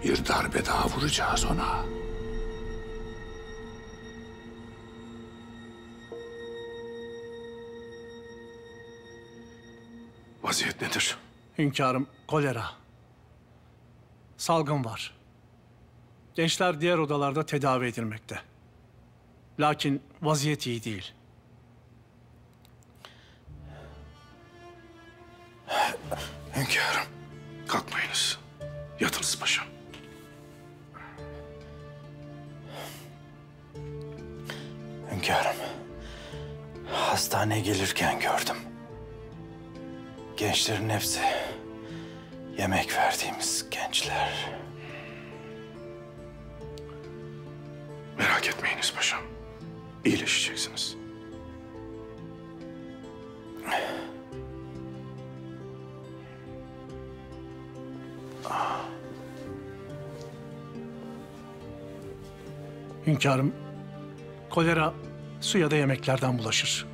Bir darbe daha vuracağız ona. Vaziyet nedir? Hünkârım, kolera. Salgın var. Gençler diğer odalarda tedavi edilmekte. Lakin vaziyet iyi değil. Hünkârım, kalkmayınız. Yatınız paşam. Hünkârım, hastaneye gelirken gördüm. Gençlerin hepsi yemek verdiğimiz gençler. Merak etmeyiniz paşam. İyileşeceksiniz. Hünkârım, kolera su ya da yemeklerden bulaşır.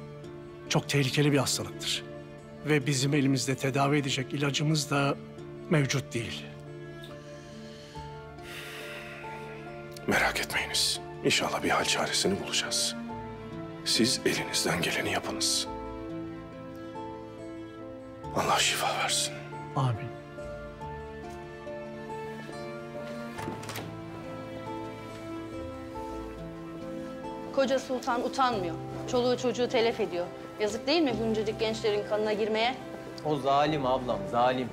Çok tehlikeli bir hastalıktır. Ve bizim elimizde tedavi edecek ilacımız da mevcut değil. Merak etmeyiniz. İnşallah bir hal çaresini bulacağız. Siz elinizden geleni yapınız. Allah şifa versin. Amin. Koca sultan utanmıyor. Çoluğu çocuğu telef ediyor. Yazık değil mi buncacık gençlerin kanına girmeye? O zalim ablam, zalim.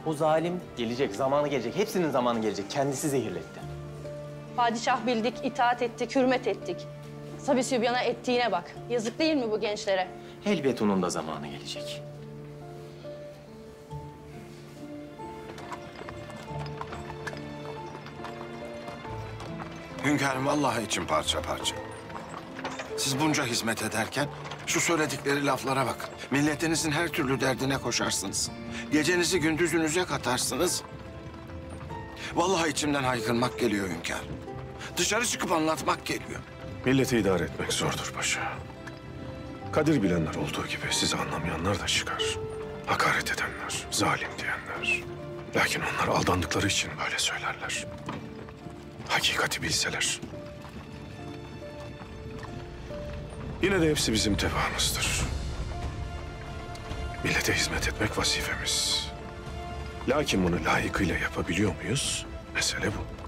O zalim gelecek, zamanı gelecek. Hepsinin zamanı gelecek. Kendisi zehirletti. Padişah bildik, itaat ettik, hürmet ettik. Sabi Sübyan'a ettiğine bak. Yazık değil mi bu gençlere? Elbet onun da zamanı gelecek. Hünkârım, vallahi için parça parça. Siz bunca hizmet ederken şu söyledikleri laflara bakın. Milletinizin her türlü derdine koşarsınız. Gecenizi gündüzünüze katarsınız. Vallahi içimden haykırmak geliyor hünkârım. Dışarı çıkıp anlatmak geliyor. Milleti idare etmek zordur paşa. Kadir bilenler olduğu gibi sizi anlamayanlar da çıkar. Hakaret edenler, zalim diyenler. Lakin onlar aldandıkları için böyle söylerler. Hakikati bilseler. Yine de hepsi bizim tebaamızdır. Millete hizmet etmek vazifemiz. Lakin bunu layıkıyla yapabiliyor muyuz? Mesele bu.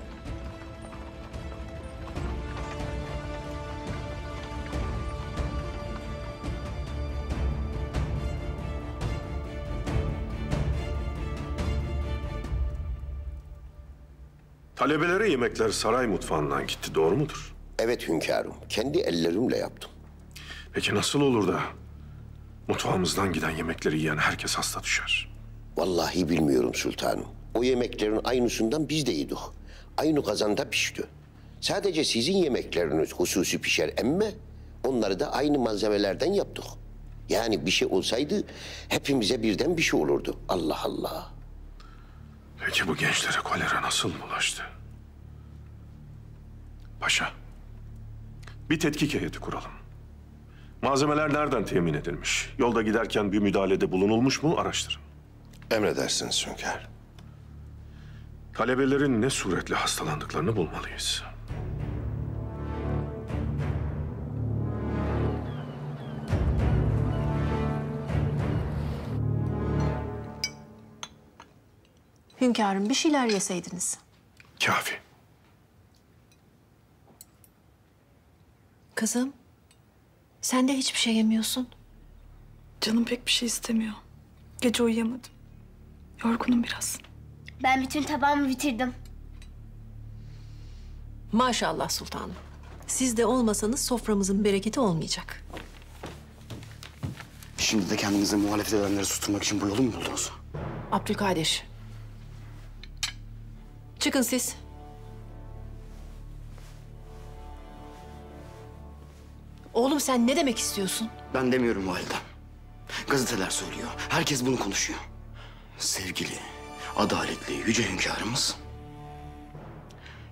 Talebelere yemekler saray mutfağından gitti, doğru mudur? Evet hünkârım, kendi ellerimle yaptım. Peki nasıl olur da mutfağımızdan giden yemekleri yiyen herkes hasta düşer? Vallahi bilmiyorum sultanım. O yemeklerin aynısından biz de yedik. Aynı kazanda pişti. Sadece sizin yemekleriniz hususi pişer emme, onları da aynı malzemelerden yaptık. Yani bir şey olsaydı hepimize birden bir şey olurdu. Allah Allah. Peki bu gençlere kolera nasıl bulaştı? Paşa, bir tetkik heyeti kuralım. Malzemeler nereden temin edilmiş? Yolda giderken bir müdahalede bulunulmuş mu araştırın. Emredersiniz hünkârım. Talebelerin ne suretle hastalandıklarını bulmalıyız. Hünkârım, bir şeyler yeseydiniz. Kafi. Kızım, sen de hiçbir şey yemiyorsun. Canım pek bir şey istemiyor. Gece uyuyamadım. Yorgunum biraz. Ben bütün tabağımı bitirdim. Maşallah sultanım. Siz de olmasanız soframızın bereketi olmayacak. Şimdi de kendinize muhalefet edenleri susturmak için bu yolu mu buldunuz? Abdülkadir. Çıkın siz. Oğlum sen ne demek istiyorsun? Ben demiyorum validem. Gazeteler söylüyor. Herkes bunu konuşuyor. Sevgili, adaletli, yüce hünkârımız...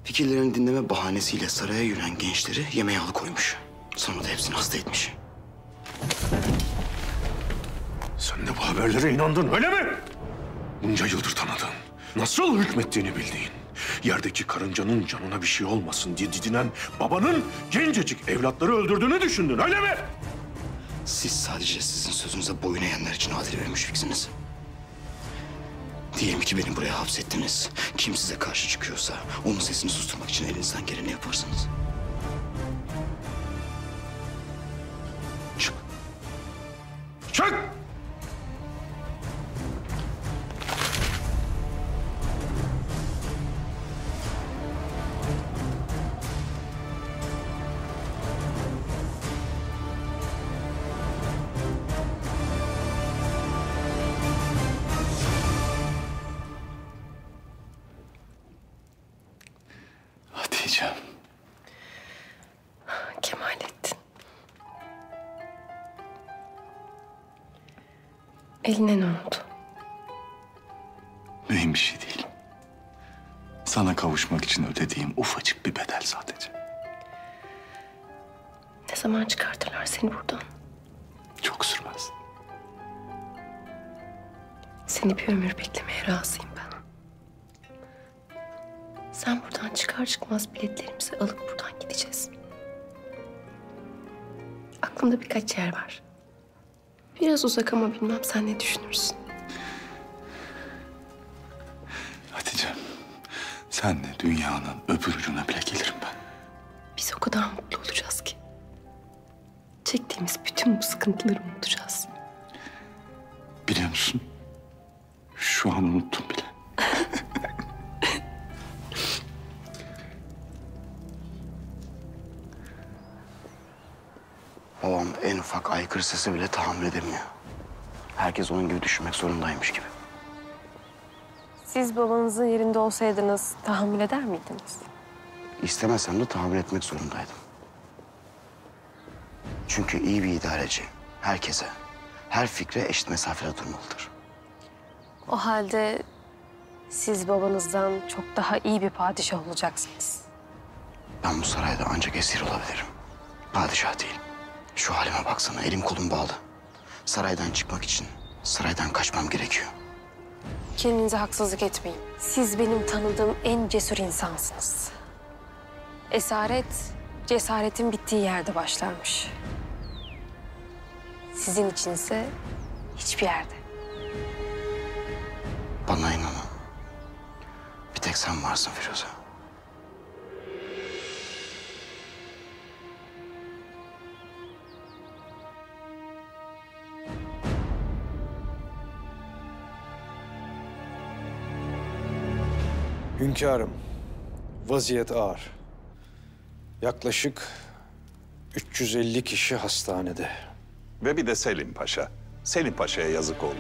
fikirlerini dinleme bahanesiyle saraya yürüyen gençleri yemeğe alıkoymuş. Sonra da hepsini hasta etmiş. Sen de bu haberlere inandın, öyle mi? Bunca yıldır tanıdığın, nasıl hükmettiğini bildiğin, Yerdeki karıncanın canına bir şey olmasın diye didinen babanın gencecik evlatları öldürdüğünü düşündün, öyle mi? Siz sadece sizin sözünüze boyun eğenler için adil ve müşfiksiniz. Diyelim ki beni buraya hapsettiniz. Kim size karşı çıkıyorsa onun sesini susturmak için elinizden geleni yaparsınız. Çık! Çık! Hatice'm. Kemalettin. Eline ne oldu? Mühim bir şey değil. Sana kavuşmak için ödediğim ufacık bir bedel sadece. Ne zaman çıkartırlar seni buradan? Çok sürmez. Seni bir ömür beklemeye razıyım ben. Sen buradan çıkar çıkmaz biletlerimizi alıp buradan gideceğiz. Aklımda birkaç yer var. Biraz uzak ama bilmem sen ne düşünürsün. Hatice'm, senle dünyanın öbür ucuna bile gelirim ben. Biz o kadar mutlu olacağız ki. Çektiğimiz bütün bu sıkıntıları unutacağız. Biliyor musun? Şu an unuttum bile. Babam en ufak aykırı sesi bile tahammül edemiyor. Herkes onun gibi düşünmek zorundaymış gibi. Siz babanızın yerinde olsaydınız tahammül eder miydiniz? İstemesem de tahammül etmek zorundaydım. Çünkü iyi bir idareci herkese, her fikre eşit mesafede durmalıdır. O halde siz babanızdan çok daha iyi bir padişah olacaksınız. Ben bu sarayda ancak esir olabilirim. Padişah değil. Şu halime baksana, elim kolum bağlı. Saraydan çıkmak için saraydan kaçmam gerekiyor. Kendinize haksızlık etmeyin. Siz benim tanıdığım en cesur insansınız. Esaret, cesaretin bittiği yerde başlarmış. Sizin içinse hiçbir yerde. Bana inanın. Bir tek sen varsın Firuze. Hünkârım, vaziyet ağır. Yaklaşık 350 kişi hastanede. Ve bir de Selim Paşa. Selim Paşa'ya yazık oldu.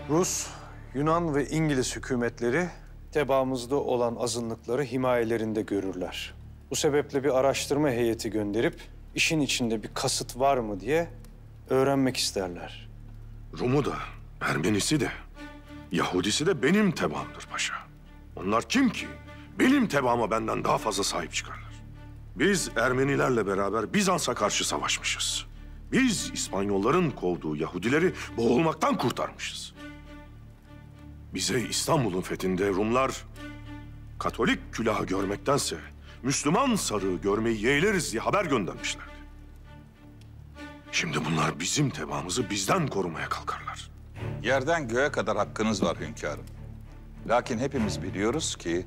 Rus, Yunan ve İngiliz hükümetleri tebaamızda olan azınlıkları himayelerinde görürler. Bu sebeple bir araştırma heyeti gönderip işin içinde bir kasıt var mı diye öğrenmek isterler. Rum'u da, Ermenisi de, Yahudisi de benim tebaamdır paşa. Onlar kim ki? Benim tebaama benden daha fazla sahip çıkarlar. Biz Ermenilerle beraber Bizans'a karşı savaşmışız. Biz İspanyolların kovduğu Yahudileri boğulmaktan kurtarmışız. Bize İstanbul'un fethinde Rumlar Katolik külahı görmektense Müslüman sarığı görmeyi yeğleriz diye haber göndermişlerdi. Şimdi bunlar bizim tebaamızı bizden korumaya kalkarlar. Yerden göğe kadar hakkınız var hünkârım. Lakin hepimiz biliyoruz ki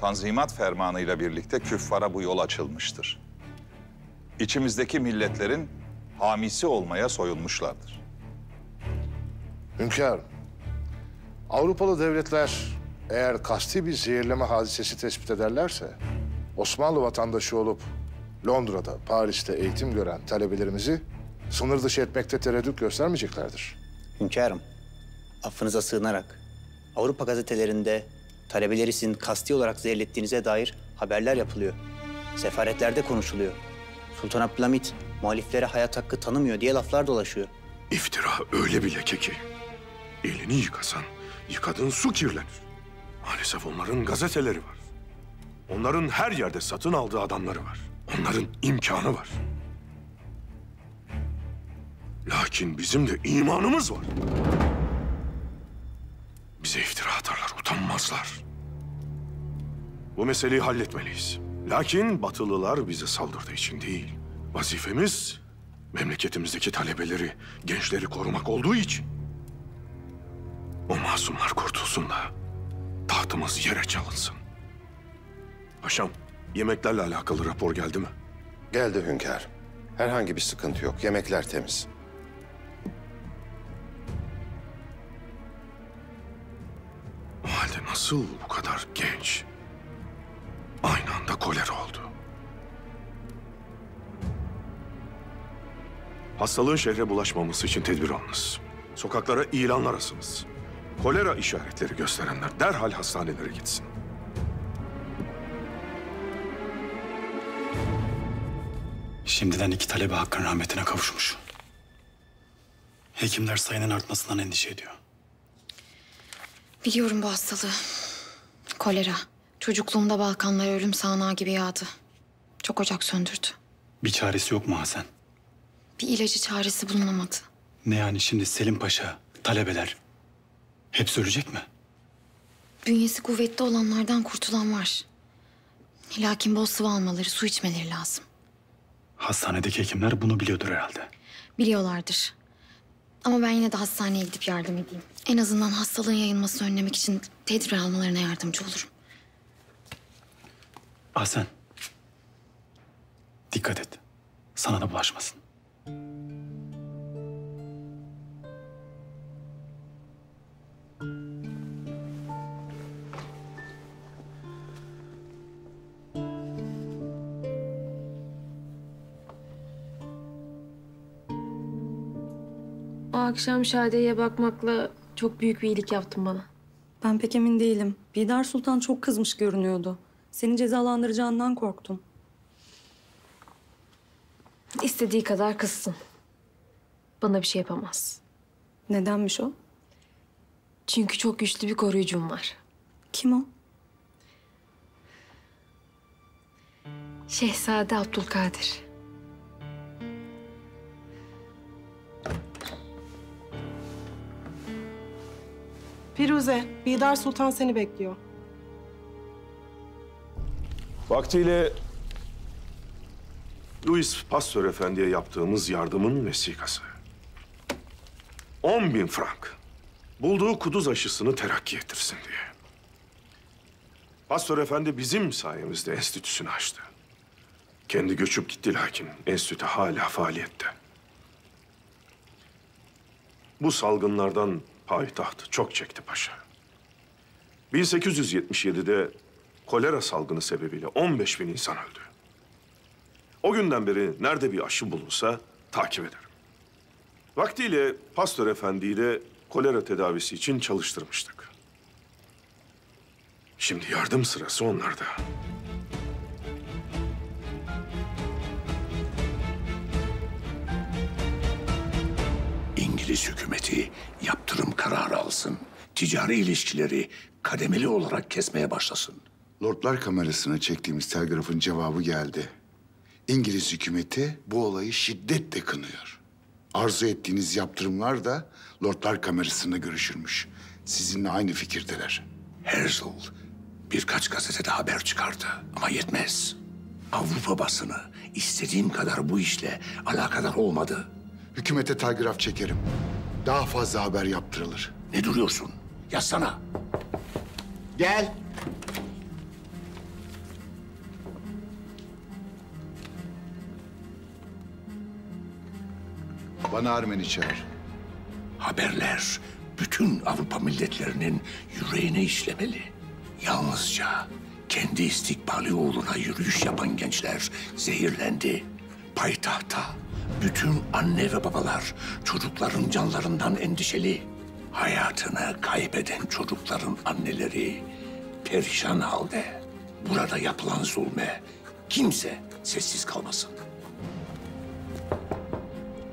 Tanzimat fermanıyla birlikte küffara bu yol açılmıştır. İçimizdeki milletlerin hamisi olmaya soyulmuşlardır. Hünkârım, Avrupalı devletler eğer kasti bir zehirleme hadisesi tespit ederlerse, Osmanlı vatandaşı olup Londra'da, Paris'te eğitim gören talebelerimizi sınır dışı etmekte tereddüt göstermeyeceklerdir. Hünkârım, affınıza sığınarak Avrupa gazetelerinde talebeleri sizin kasti olarak zehirlettiğinize dair haberler yapılıyor. Sefaretlerde konuşuluyor. Sultan Abdülhamit muhaliflere hayat hakkı tanımıyor diye laflar dolaşıyor. İftira öyle bir leke ki elini yıkasan yıkadığın su kirlenir. Maalesef onların gazeteleri var. Onların her yerde satın aldığı adamları var. Onların imkanı var. Lakin bizim de imanımız var. Bize iftira atarlar, utanmazlar. Bu meseleyi halletmeliyiz. Lakin Batılılar bize saldırdığı için değil. Vazifemiz memleketimizdeki talebeleri, gençleri korumak olduğu için. O masumlar kurtulsun da tahtımız yere çalınsın. Paşam, yemeklerle alakalı rapor geldi mi? Geldi hünkâr. Herhangi bir sıkıntı yok. Yemekler temiz. O halde nasıl bu kadar genç aynı anda kolera oldu? Hastalığın şehre bulaşmaması için tedbir alınız. Sokaklara ilanlar asınız. Kolera işaretleri gösterenler derhal hastanelere gitsin. Şimdiden 2 talebe Hakk'ın rahmetine kavuşmuş. Hekimler sayının artmasından endişe ediyor. Biliyorum bu hastalığı. Kolera. Çocukluğumda Balkanlara ölüm sağanağı gibi yağdı. Çok ocak söndürdü. Bir çaresi yok mu Hasan? Bir ilacı çaresi bulunamadı. Ne yani şimdi Selim Paşa, talebeler hepsi ölecek mi? Bünyesi kuvvetli olanlardan kurtulan var. Lakin bol sıvı almaları, su içmeleri lazım. Hastanedeki hekimler bunu biliyordur herhalde. Biliyorlardır. Ama ben yine de hastaneye gidip yardım edeyim. En azından hastalığın yayılmasını önlemek için tedbir almalarına yardımcı olurum. Hasan, dikkat et. Sana da bulaşmasın. O akşam Şadiye'ye bakmakla çok büyük bir iyilik yaptın bana. Ben pek emin değilim. Bidar Sultan çok kızmış görünüyordu. Seni cezalandıracağından korktum. İstediği kadar kızsın. Bana bir şey yapamaz. Nedenmiş o? Çünkü çok güçlü bir koruyucum var. Kim o? Şehzade Abdülkadir. Firuze, Bidar Sultan seni bekliyor. Vaktiyle Louis Pasteur Efendi'ye yaptığımız yardımın vesikası. 10.000 frank. Bulduğu kuduz aşısını terakki ettirsin diye. Pasteur Efendi bizim sayemizde enstitüsünü açtı. Kendi göçüp gitti lakin enstitü hala faaliyette. Bu salgınlardan payitaht çok çekti paşa. 1877'de kolera salgını sebebiyle 15.000 insan öldü. O günden beri nerede bir aşı bulunsa takip ederim. Vaktiyle Pasteur Efendi'yi de kolera tedavisi için çalıştırmıştık. Şimdi yardım sırası onlarda. İngiliz hükümeti yaptırım kararı alsın. Ticari ilişkileri kademeli olarak kesmeye başlasın. Lordlar Kamerası'na çektiğimiz telgrafın cevabı geldi. İngiliz hükümeti bu olayı şiddetle kınıyor. Arzu ettiğiniz yaptırımlar da Lordlar Kamerası'nda görüşülmüş. Sizinle aynı fikirdeler. Herzl birkaç gazetede haber çıkardı ama yetmez. Avrupa basını istediğim kadar bu işle alakadar olmadı. Hükümete telgraf çekerim. Daha fazla haber yaptırılır. Ne duruyorsun? Yazsana. Gel. Bana Armen'i çağır. Haberler bütün Avrupa milletlerinin yüreğine işlemeli. Yalnızca kendi istikbali uğruna yürüyüş yapan gençler zehirlendi. Payitahta bütün anne ve babalar çocukların canlarından endişeli. Hayatını kaybeden çocukların anneleri perişan halde. Burada yapılan zulme kimse sessiz kalmasın.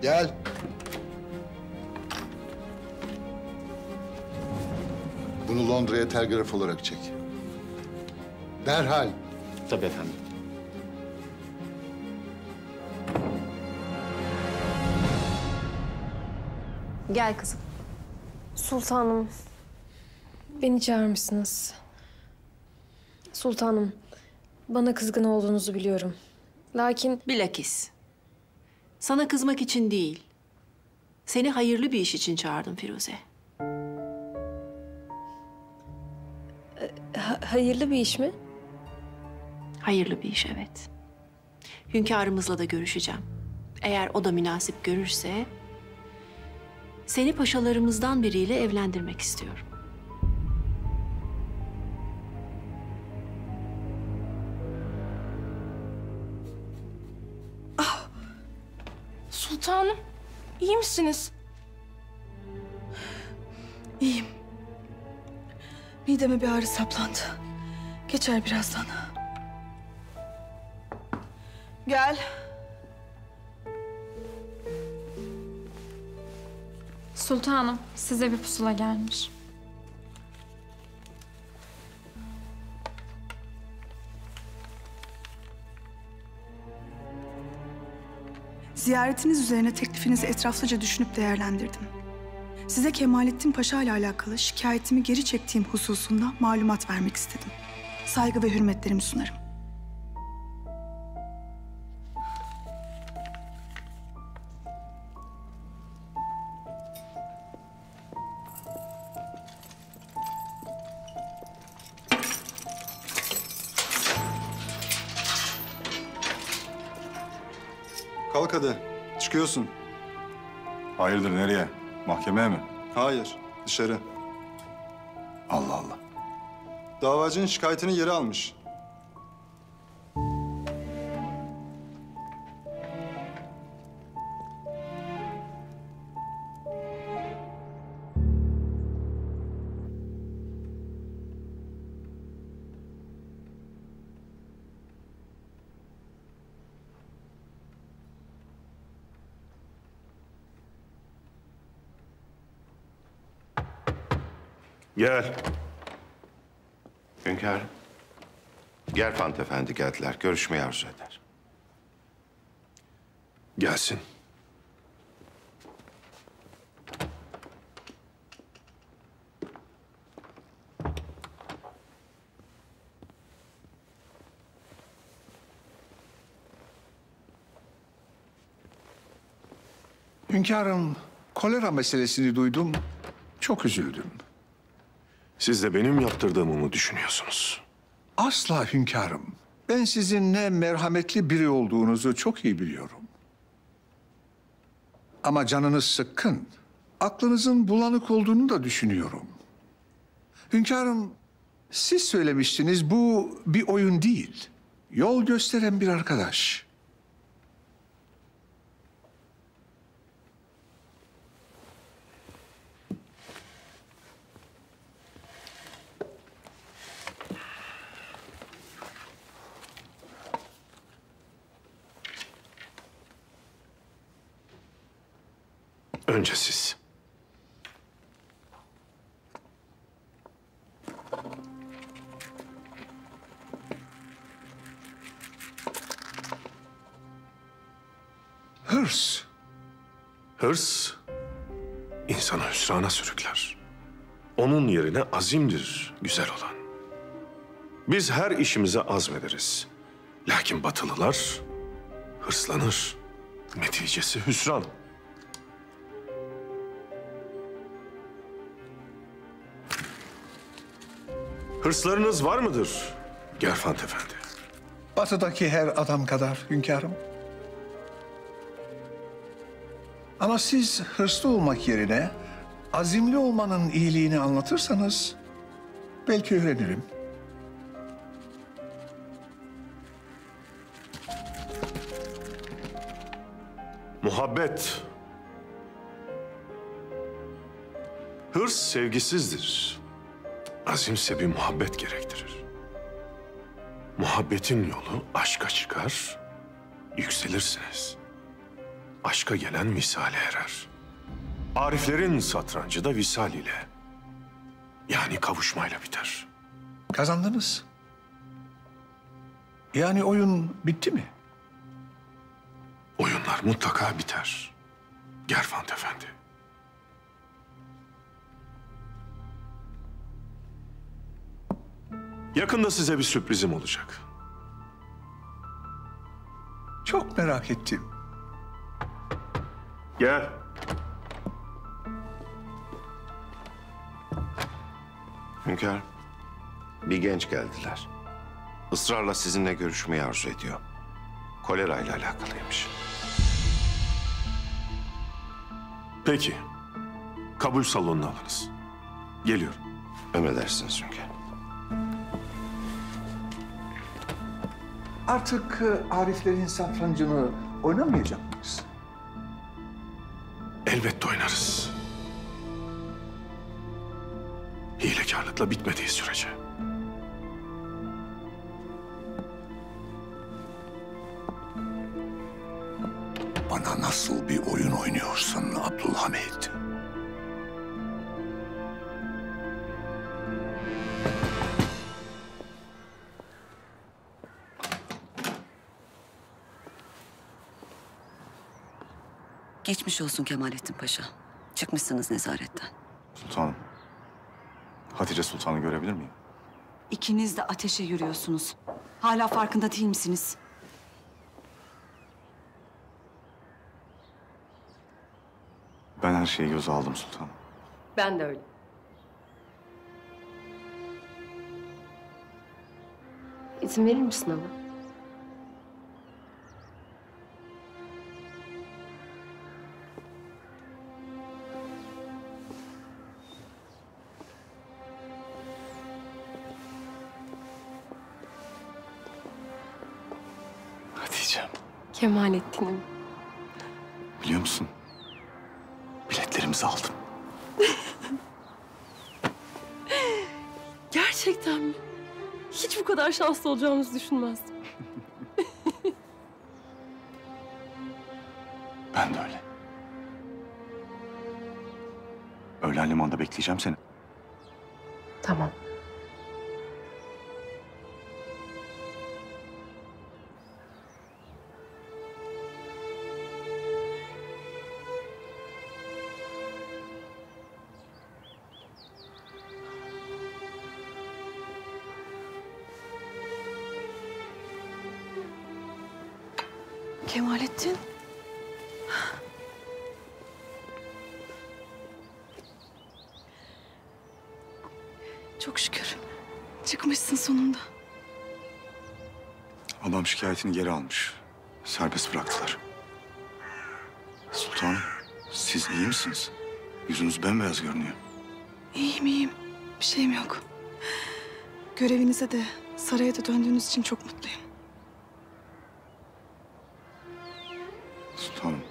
Gel. Bunu Londra'ya telgraf olarak çek. Derhal. Tabii efendim. Gel kızım. Sultanım, beni çağırmışsınız. Sultanım, bana kızgın olduğunuzu biliyorum. Lakin... Bilakis. Sana kızmak için değil. Seni hayırlı bir iş için çağırdım Firuze. Hayırlı bir iş mi? Hayırlı bir iş, evet. Hünkârımızla da görüşeceğim. Eğer o da münasip görürse... seni paşalarımızdan biriyle evlendirmek istiyorum. Sultanım, iyi misiniz? İyiyim. Mideme bir ağrı saplandı. Geçer birazdan. Gel. Sultanım, size bir pusula gelmiş. Ziyaretiniz üzerine teklifinizi etraflıca düşünüp değerlendirdim. Size Kemalettin Paşa ile alakalı şikayetimi geri çektiğim hususunda malumat vermek istedim. Saygı ve hürmetlerimi sunarım. Kalk hadi. Çıkıyorsun. Hayırdır nereye? Mahkemeye mi? Hayır, dışarı. Allah Allah. Davacının şikayetini geri almış. Gel. Hünkârım. Gerfant Efendi geldiler. Görüşmeyi arzu eder. Gelsin. Hünkârım, kolera meselesini duydum. Çok üzüldüm. Siz de benim yaptırdığımı mı düşünüyorsunuz? Asla hünkârım. Ben sizin ne merhametli biri olduğunuzu çok iyi biliyorum. Ama canınız sıkkın. Aklınızın bulanık olduğunu da düşünüyorum. Hünkârım, siz söylemiştiniz bu bir oyun değil. Yol gösteren bir arkadaş. Önce siz. Hırs. Hırs, insanı hüsrana sürükler. Onun yerine azimdir güzel olan. Biz her işimize azmederiz. Lakin batılılar hırslanır. Neticesi hüsran. Hırslarınız var mıdır Gerfant Efendi? Batıdaki her adam kadar hünkârım. Ama siz hırslı olmak yerine azimli olmanın iyiliğini anlatırsanız belki öğrenirim. Muhabbet. Hırs sevgisizdir. Azimse bir muhabbet gerektirir. Muhabbetin yolu aşka çıkar, yükselirsiniz. Aşka gelen visale erer. Ariflerin satrancı da visal ile, yani kavuşmayla biter. Kazandınız. Yani oyun bitti mi? Oyunlar mutlaka biter Gerfant Efendi. Yakında size bir sürprizim olacak. Çok merak ettim. Gel. Hünkârım, bir genç geldiler. Israrla sizinle görüşmeyi arzu ediyor. Kolera ile alakalıymış. Peki. Kabul salonuna alınız. Geliyorum. Emredersiniz hünkârım. Artık Ariflerin satrancını oynamayacak mıyız? Elbette oynarız. Hilekarlıkla bitmediği sürece. Bana nasıl bir oyun oynuyorsun Abdülhamid? Geçmiş olsun Kemalettin Paşa. Çıkmışsınız nezaretten. Sultanım. Hatice Sultan'ı görebilir miyim? İkiniz de ateşe yürüyorsunuz. Hala farkında değil misiniz? Ben her şeyi göze aldım sultanım. Ben de öyle. İzin verir misin ama? Hatice'm. Kemalettin'im. Biliyor musun? Biletlerimizi aldım. Gerçekten mi? Hiç bu kadar şanslı olacağımızı düşünmezdim. Ben de öyle. Öğlen limanda bekleyeceğim seni. Tamam. Kemalettin. Çok şükür. Çıkmışsın sonunda. Babam şikayetini geri almış. Serbest bıraktılar. Sultanım, siz iyi misiniz? Yüzünüz bembeyaz görünüyor. İyiyim, iyiyim. Bir şeyim yok. Görevinize de, saraya da döndüğünüz için çok mutluyum. Sultanım,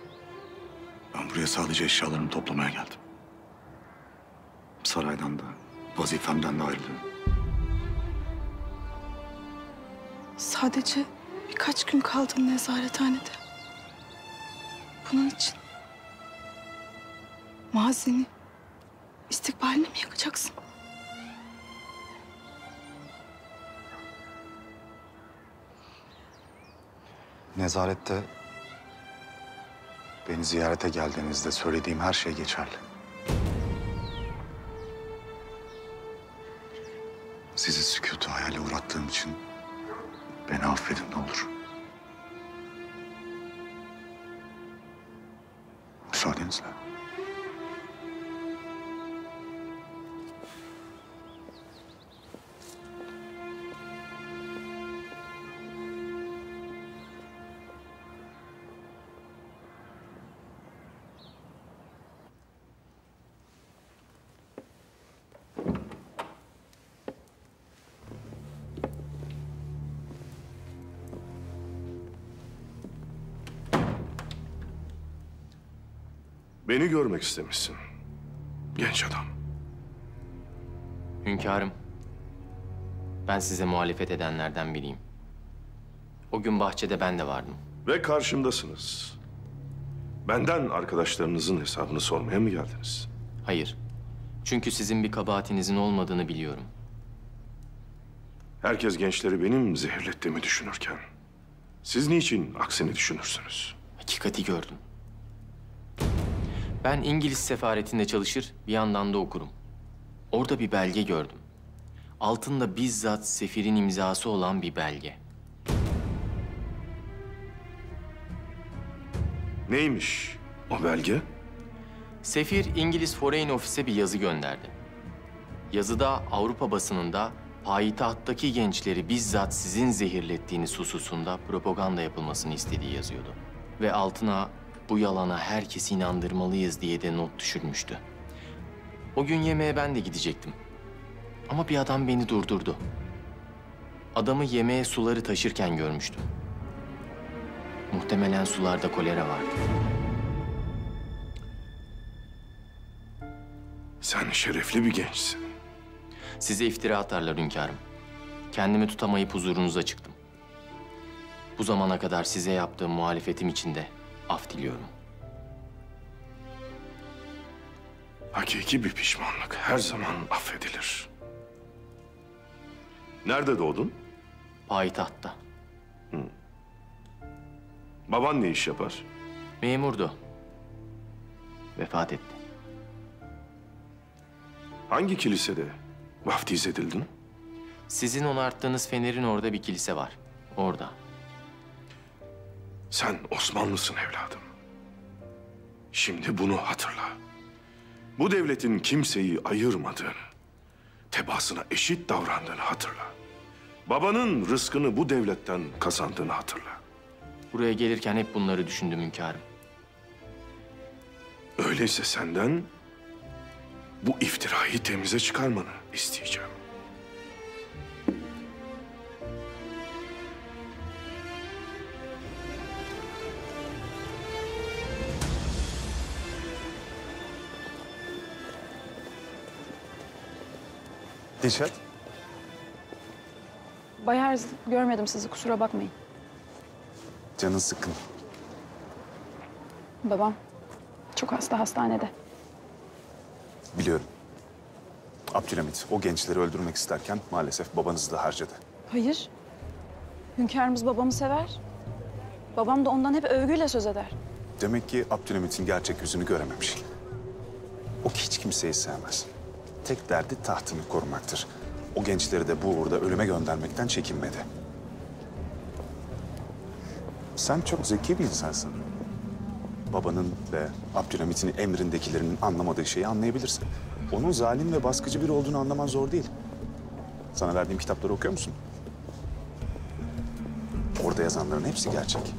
ben buraya sadece eşyalarımı toplamaya geldim. Saraydan da, vazifemden de ayrılıyorum. Sadece birkaç gün kaldım nezarethanede. Bunun için mazini, istikbalini mi yakacaksın? Nezarette beni ziyarete geldiğinizde söylediğim her şey geçerli. Sizi sükutu hayale uğrattığım için beni affedin ne olur. Müsaadenizle. Beni görmek istemişsin. Genç adam. Hünkârım, ben size muhalefet edenlerden biriyim. O gün bahçede ben de vardım. Ve karşımdasınız. Benden arkadaşlarınızın hesabını sormaya mı geldiniz? Hayır. Çünkü sizin bir kabahatinizin olmadığını biliyorum. Herkes gençleri benim zehirlettiğimi düşünürken siz niçin aksini düşünürsünüz? Hakikati gördüm. Ben İngiliz sefaretinde çalışır, bir yandan da okurum. Orada bir belge gördüm. Altında bizzat sefirin imzası olan bir belge. Neymiş o belge? Sefir İngiliz Foreign Office'e bir yazı gönderdi. Yazıda Avrupa basınında payitahttaki gençleri bizzat sizin zehirlettiğiniz hususunda propaganda yapılmasını istediği yazıyordu. Ve altına bu yalana herkesi inandırmalıyız diye de not düşürmüştü. O gün yemeğe ben de gidecektim. Ama bir adam beni durdurdu. Adamı yemeğe suları taşırken görmüştüm. Muhtemelen sularda kolera vardı. Sen şerefli bir gençsin. Size iftira atarlar hünkârım. Kendimi tutamayıp huzurunuza çıktım. Bu zamana kadar size yaptığım muhalefetim için de af diliyorum. Hakiki bir pişmanlık her zaman affedilir. Nerede doğdun? Payitahtta. Baban ne iş yapar? Memurdu. Vefat etti. Hangi kilisede vaftiz edildin? Sizin onarttığınız fenerin orada bir kilise var. Orada. Sen Osmanlısın evladım. Şimdi bunu hatırla. Bu devletin kimseyi ayırmadığını, tebaasına eşit davrandığını hatırla. Babanın rızkını bu devletten kazandığını hatırla. Buraya gelirken hep bunları düşündüm hünkârım. Öyleyse senden bu iftirayı temize çıkarmanı isteyeceğim. Dilşat. Bay Herz, görmedim sizi, kusura bakmayın. Canın sıkkın. Babam çok hasta, hastanede. Biliyorum. Abdülhamit o gençleri öldürmek isterken maalesef babanızı da harcadı. Hayır, hünkârımız babamı sever. Babam da ondan hep övgüyle söz eder. Demek ki Abdülhamit'in gerçek yüzünü görememiş. O hiç kimseyi sevmez. Tek derdi tahtını korumaktır. O gençleri de bu uğurda ölüme göndermekten çekinmedi. Sen çok zeki bir insansın. Babanın ve Abdülhamit'in emrindekilerinin anlamadığı şeyi anlayabilirsin. Onun zalim ve baskıcı biri olduğunu anlaman zor değil. Sana verdiğim kitapları okuyor musun? Orada yazanların hepsi gerçek.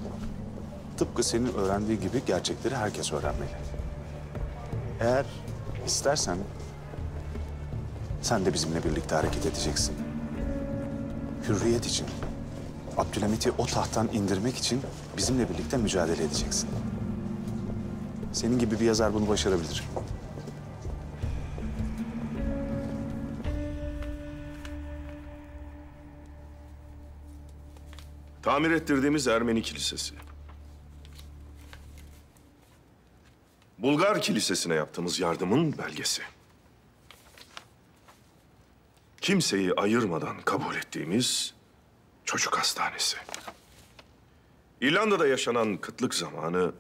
Tıpkı senin öğrendiği gibi gerçekleri herkes öğrenmeli. Eğer istersen sen de bizimle birlikte hareket edeceksin. Hürriyet için, Abdülhamit'i o tahttan indirmek için bizimle birlikte mücadele edeceksin. Senin gibi bir yazar bunu başarabilir. Tamir ettirdiğimiz Ermeni Kilisesi. Bulgar Kilisesi'ne yaptığımız yardımın belgesi. Kimseyi ayırmadan kabul ettiğimiz çocuk hastanesi. İrlanda'da yaşanan kıtlık zamanı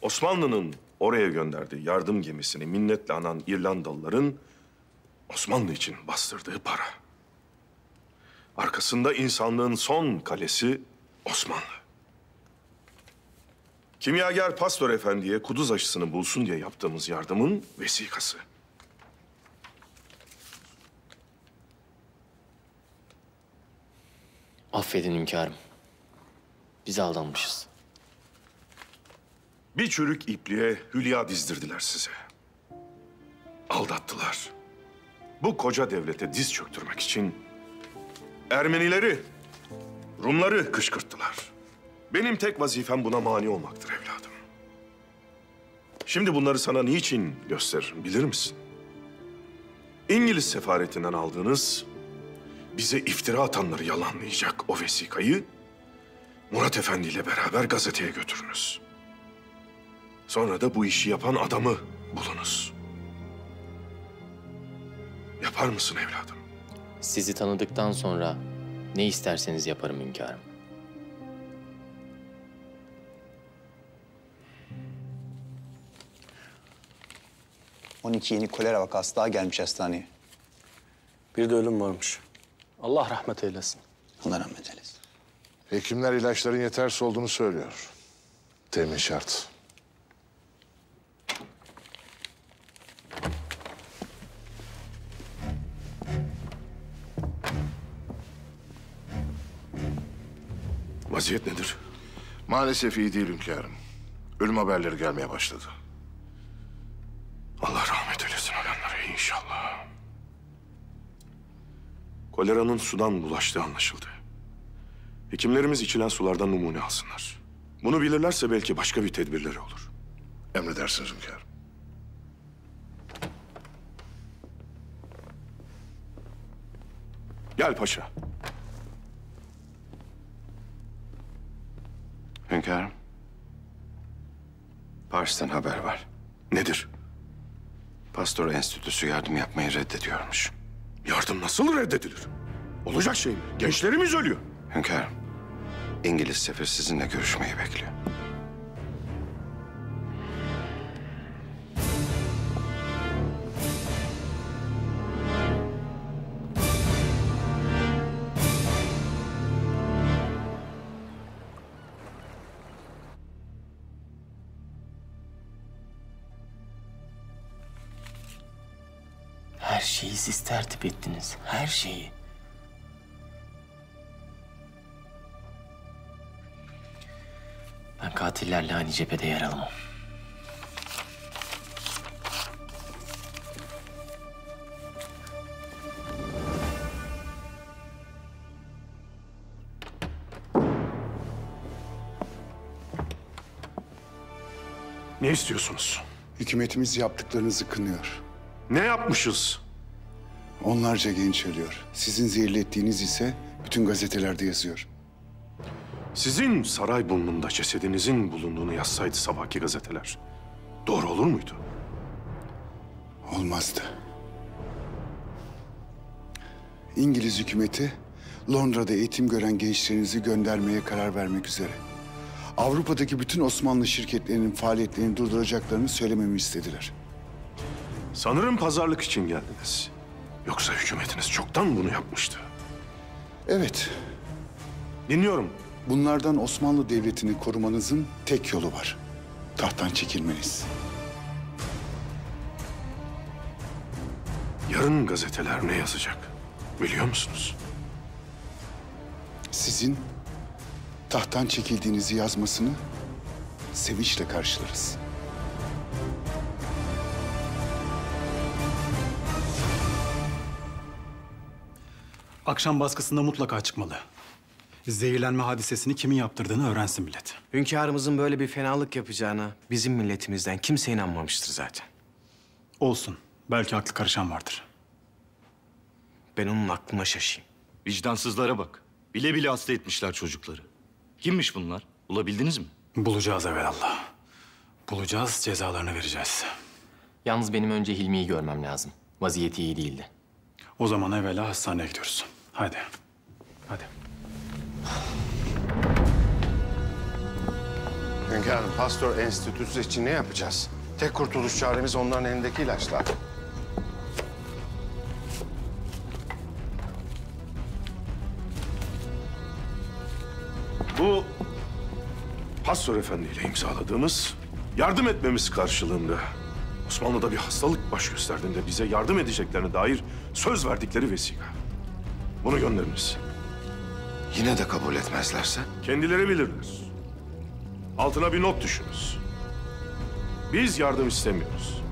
Osmanlı'nın oraya gönderdiği yardım gemisini minnetle anan İrlandalıların Osmanlı için bastırdığı para. Arkasında insanlığın son kalesi Osmanlı. Kimyager Pastor Efendi'ye kuduz aşısını bulsun diye yaptığımız yardımın vesikası. Affedin hünkârım. Biz aldanmışız. Bir çürük ipliğe hülya dizdirdiler size. Aldattılar. Bu koca devlete diz çöktürmek için Ermenileri, Rumları kışkırttılar. Benim tek vazifem buna mani olmaktır evladım. Şimdi bunları sana niçin gösteririm bilir misin? İngiliz sefaretinden aldığınız, bize iftira atanları yalanlayacak o vesikayı Murat Efendi ile beraber gazeteye götürünüz. Sonra da bu işi yapan adamı bulunuz. Yapar mısın evladım? Sizi tanıdıktan sonra ne isterseniz yaparım hünkârım. ...12 yeni kolera vakası daha gelmiş hastaneye. Bir de ölüm varmış. Allah rahmet eylesin. Allah rahmet eylesin. Hekimler ilaçların yetersiz olduğunu söylüyor. Temin şart. Vaziyet nedir? Maalesef iyi değil hünkârım. Ölüm haberleri gelmeye başladı. Allah rahmet eylesin ölenlere inşallah. Koleranın sudan bulaştığı anlaşıldı. Hekimlerimiz içilen sulardan numune alsınlar. Bunu bilirlerse belki başka bir tedbirleri olur. Emredersiniz hünkârım. Gel paşa. Hünkârım. Paris'ten haber var. Nedir? Pasteur Enstitüsü yardım yapmayı reddediyormuş. Yardım nasıl reddedilir? Olacak şey mi? Gençlerimiz ölüyor. Hünkârım, İngiliz sefir sizinle görüşmeyi bekliyor. Her şeyi siz tertip ettiniz. Her şeyi. Ben katillerle aynı cephede yer alamam. Ne istiyorsunuz? Hükümetimiz yaptıklarınızı kınıyor. Ne yapmışız? Onlarca genç ölüyor. Sizin zehirli ettiğiniz ise bütün gazetelerde yazıyor. Sizin Sarayburnu'nda cesedinizin bulunduğunu yazsaydı sabahki gazeteler, doğru olur muydu? Olmazdı. İngiliz hükümeti Londra'da eğitim gören gençlerinizi göndermeye karar vermek üzere. Avrupa'daki bütün Osmanlı şirketlerinin faaliyetlerini durduracaklarını söylememi istediler. Sanırım pazarlık için geldiniz. Yoksa hükümetiniz çoktan bunu yapmıştı. Evet. Dinliyorum. Bunlardan Osmanlı Devleti'ni korumanızın tek yolu var. Tahttan çekilmeniz. Yarın gazeteler ne yazacak? Biliyor musunuz? Sizin tahttan çekildiğinizi yazmasını sevinçle karşılarız. Akşam baskısında mutlaka çıkmalı. Zehirlenme hadisesini kimin yaptırdığını öğrensin millet. Hünkârımızın böyle bir fenalık yapacağına bizim milletimizden kimse inanmamıştır zaten. Olsun. Belki aklı karışan vardır. Ben onun aklına şaşayım. Vicdansızlara bak. Bile bile hasta etmişler çocukları. Kimmiş bunlar? Bulabildiniz mi? Bulacağız evelallah. Bulacağız, cezalarını vereceğiz. Yalnız benim önce Hilmi'yi görmem lazım. Vaziyeti iyi değildi. O zaman evvela hastaneye gidiyoruz. Hadi. Hadi. Hünkârım, Pasteur Enstitüsü için ne yapacağız? Tek kurtuluş çaremiz onların elindeki ilaçlar. Bu Pasteur Efendi ile imzaladığımız yardım etmemiz karşılığında Osmanlı'da bir hastalık baş gösterdiğinde bize yardım edeceklerine dair söz verdikleri vesika. Bunu gönderiniz. Yine de kabul etmezlerse? Kendileri bilirler. Altına bir not düşünüz. Biz yardım istemiyoruz.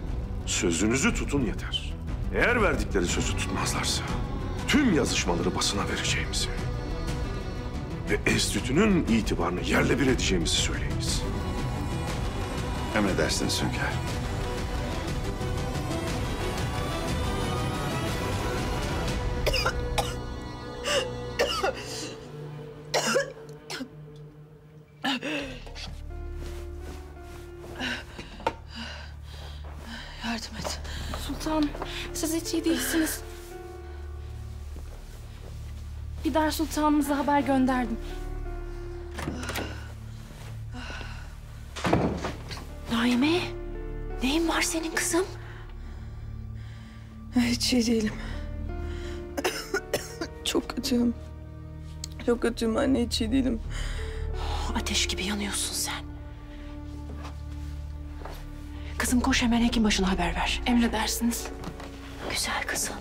Sözünüzü tutun yeter. Eğer verdikleri sözü tutmazlarsa tüm yazışmaları basına vereceğimizi ve enstitünün itibarını yerle bir edeceğimizi söyleyiniz. Emredersiniz hünkârım. Yardım et. Sultanım, siz hiç iyi değilsiniz. Bidar Sultanımıza haber gönderdim. Naime, neyin var senin kızım? Hiç iyi değilim. Çok kötü. kötüyüm. Çok kötüyüm anne, hiç iyi değilim. Ateş gibi yanıyorsun sen. Kızım koş hemen hekim başına haber ver. Emredersiniz. Güzel kızım.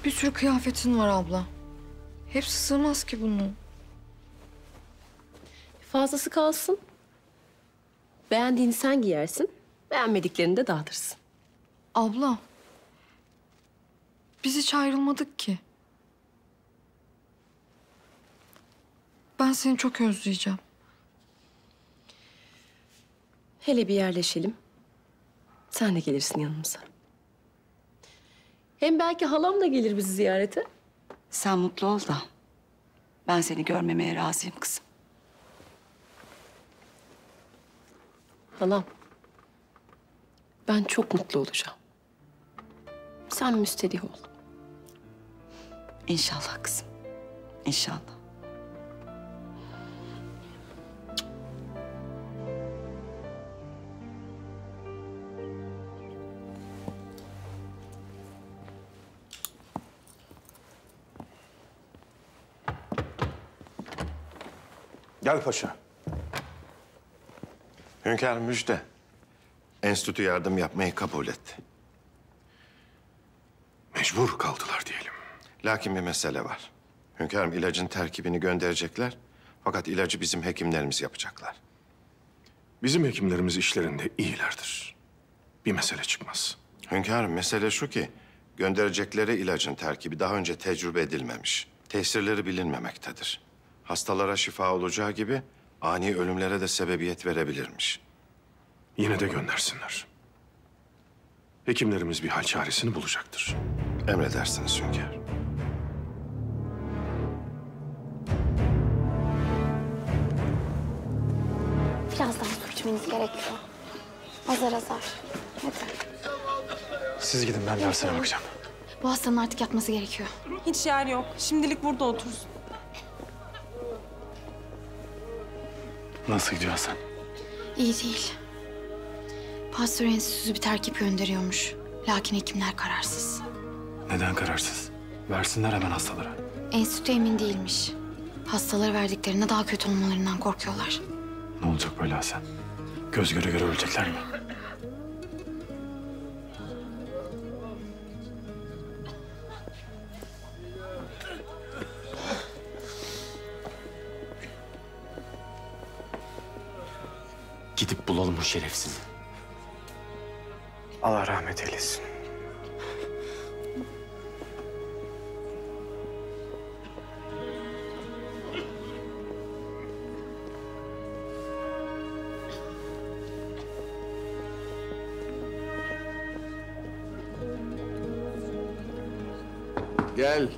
Bir sürü kıyafetin var abla. Hepsi sığmaz ki bunun. Fazlası kalsın. Beğendiğini sen giyersin. Beğenmediklerini de dağıtırsın. Abla. Biz hiç ayrılmadık ki. Ben seni çok özleyeceğim. Hele bir yerleşelim. Sen de gelirsin yanımıza. Hem belki halam da gelir bizi ziyarete. Sen mutlu ol da ben seni görmemeye razıyım kızım. Halam. Ben çok mutlu olacağım. Sen müsterih ol. İnşallah kızım. İnşallah. Gel paşa. Hünkârım müjde. Enstitü yardım yapmayı kabul etti. Mecbur kaldılar diyelim. Lakin bir mesele var. Hünkârım ilacın terkibini gönderecekler. Fakat ilacı bizim hekimlerimiz yapacaklar. Bizim hekimlerimiz işlerinde iyilerdir. Bir mesele çıkmaz. Hünkârım mesele şu ki... gönderecekleri ilacın terkibi daha önce tecrübe edilmemiş. Tesirleri bilinmemektedir. Hastalara şifa olacağı gibi ani ölümlere de sebebiyet verebilirmiş. Yine de göndersinler. Hekimlerimiz bir hal çaresini bulacaktır. Emredersiniz hünkâr. Biraz daha su içmeniz gerekiyor. Azar azar. Hadi. Siz gidin, ben dersine bakacağım. Bu hastanın artık yatması gerekiyor. Hiç yer yok. Şimdilik burada otursun. Nasıl gidiyor Hasan? İyi değil. Pastör Enstitüsü bir terkip gönderiyormuş. Lakin hekimler kararsız. Neden kararsız? Versinler hemen hastalara. Enstitü emin değilmiş. Hastalara verdiklerinde daha kötü olmalarından korkuyorlar. Ne olacak böyle Hasan? Göz göre göre ölecekler mi? Gidip bulalım o şerefsizi. Allah rahmet eylesin. Gel.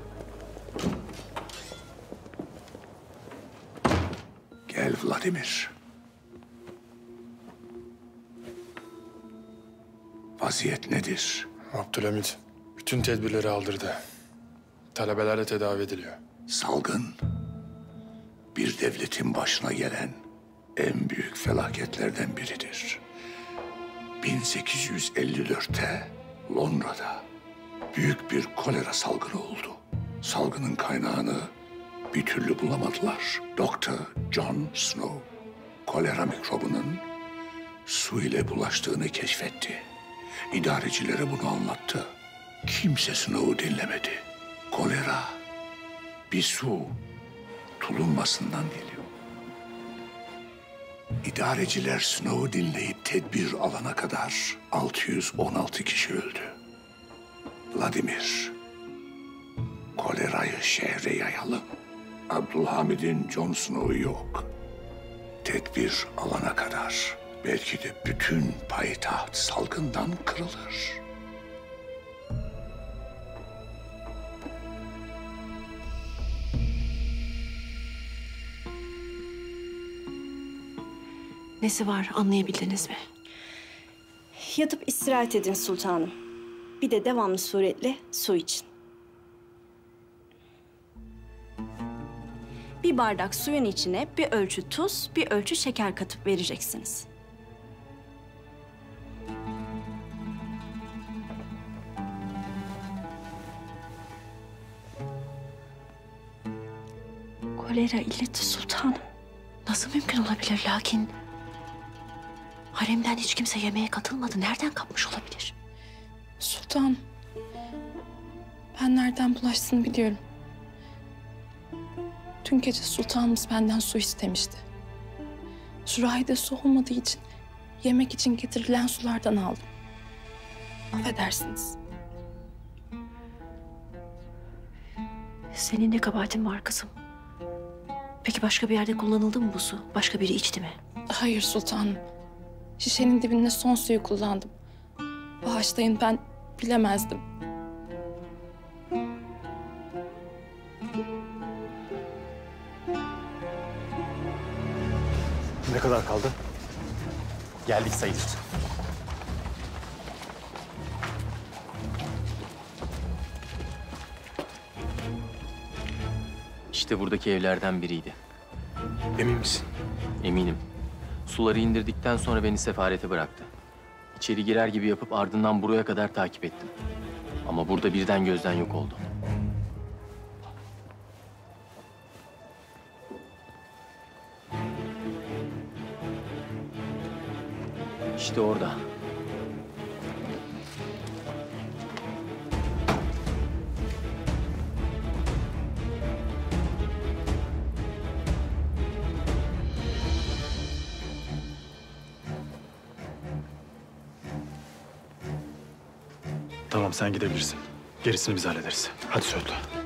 Gel Vladimir. Vaziyet nedir? Abdülhamit bütün tedbirleri aldırdı. Talebeler de tedavi ediliyor. Salgın, bir devletin başına gelen en büyük felaketlerden biridir. 1854'te Londra'da büyük bir kolera salgını oldu. Salgının kaynağını bir türlü bulamadılar. Dr. John Snow, kolera mikrobunun su ile bulaştığını keşfetti. İdarecilere bunu anlattı. Kimse Snow'u dinlemedi. Kolera bir su tulummasından geliyor. İdareciler Snow'u dinleyip tedbir alana kadar 616 kişi öldü. Vladimir, kolerayı şehre yayalım. Abdülhamid'in Jon Snow'u yok. Tedbir alana kadar belki de bütün payitaht salgından kırılır. Nesi var anlayabildiniz mi? Yatıp istirahat edin sultanım. Bir de devamlı suretle su için. Bir bardak suyun içine bir ölçü tuz, bir ölçü şeker katıp vereceksiniz. kolera illeti sultanım. Nasıl mümkün olabilir lakin? Haremden hiç kimse yemeğe katılmadı. Nereden kapmış olabilir? Sultan, ben nereden bulaştığını biliyorum. Dün gece sultanımız benden su istemişti. Sürahide su olmadığı için yemek için getirilen sulardan aldım. Affedersiniz. Senin ne kabahatin var kızım? Peki başka bir yerde kullanıldı mı bu su? Başka biri içti mi? Hayır sultanım. Şişenin dibinde son suyu kullandım. Bağışlayın, ben bilemezdim. Ne kadar kaldı? Geldik sayılır. İşte buradaki evlerden biriydi. Emin misin? Eminim. Suları indirdikten sonra beni sefarete bıraktı. İçeri girer gibi yapıp ardından buraya kadar takip ettim. Ama burada birden gözden yok oldu. İşte orada. Tamam sen gidebilirsin. Gerisini biz hallederiz. Hadi Söğütlü.